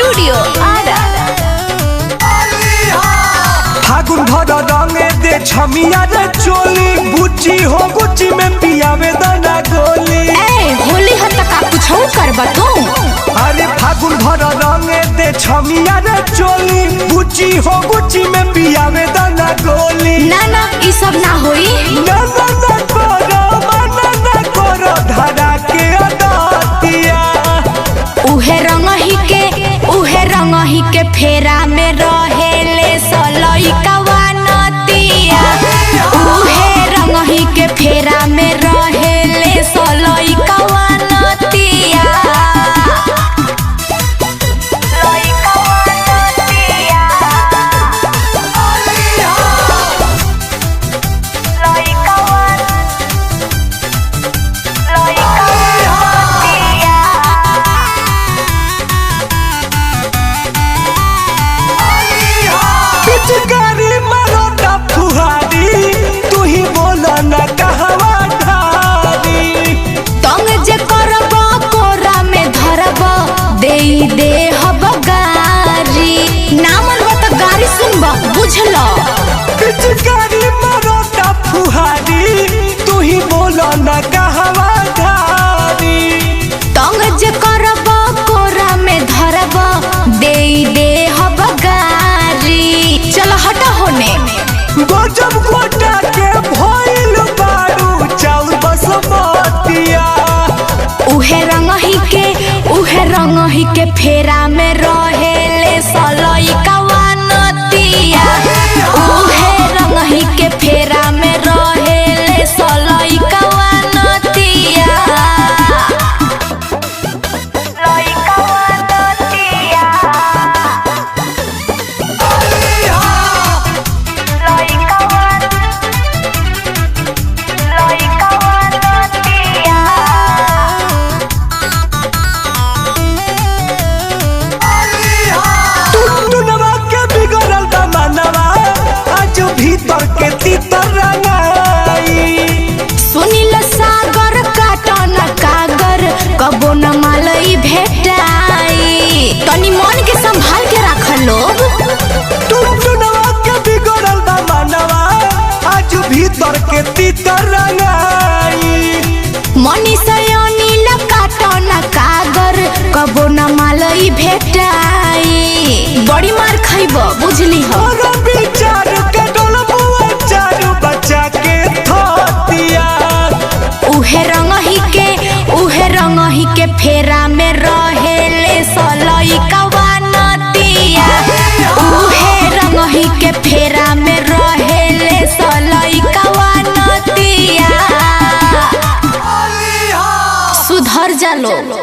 Studio Ara. फागुन भर रंगे दे छमिया रे चोली, गुच्ची हो गुच्ची में पियावे दाना गोली। होली हत का कुछ करबा तू? अरे फागुन भर रंगे दे छमिया रे चोली, गुच्ची हो गुच्ची में पियावे दाना गोली। ना ना ई सब ना होई। ना ना ना करो मना ना करो धरा के अदातिया। उहे रंग ही के फेरा में रहेले सलई कवानतिया। उहे रंग ही के फेरा में रहेले सलई कवानतिया। पिचकारी मारो ता फुहारी, तू ही बोला ना कहवा ढारी। तंग जे करब कोरा में धरब देई दे हब गारी। ना मनब त गारी सुनब बुझल। पिचकारी मारो ता फुहारी, तू ही बोला ना कहवा ढारी। तंग जे करब कोरा में धरब देई दे हब गारी। चल हट होने। गजब गोटा के भइल बारू चाउर बसमतिया। उहे रंग ही के फेरा में रहेले सलई कवानतिया। उहे रंग ही के फेरा में रहेले सलई कवानतिया। टुनटुनवा के बिगड़ल दमनवा, आज भीतर के तीतर रंगाई। सुनील सागर काटन कागर कबो न मालई भेटाई। तनी मन के संभाल के रख लोग। टुनटुनवा के बिगड़ल दमनवा, आज भीतर के तीतर रंगाई। मनीषा अनिल काटन कागर कबो न मालई भेटाई। बड़ी मार खइब बुझली हो। और विचार के डोलबुआ चारू बच्चा के थतिया। उहे रंग ही के फेरा में रहेले सलई कवानतिया। उहे रंग ही के फेरा में रहेले सलई कवानतिया। सुधर जा लोग।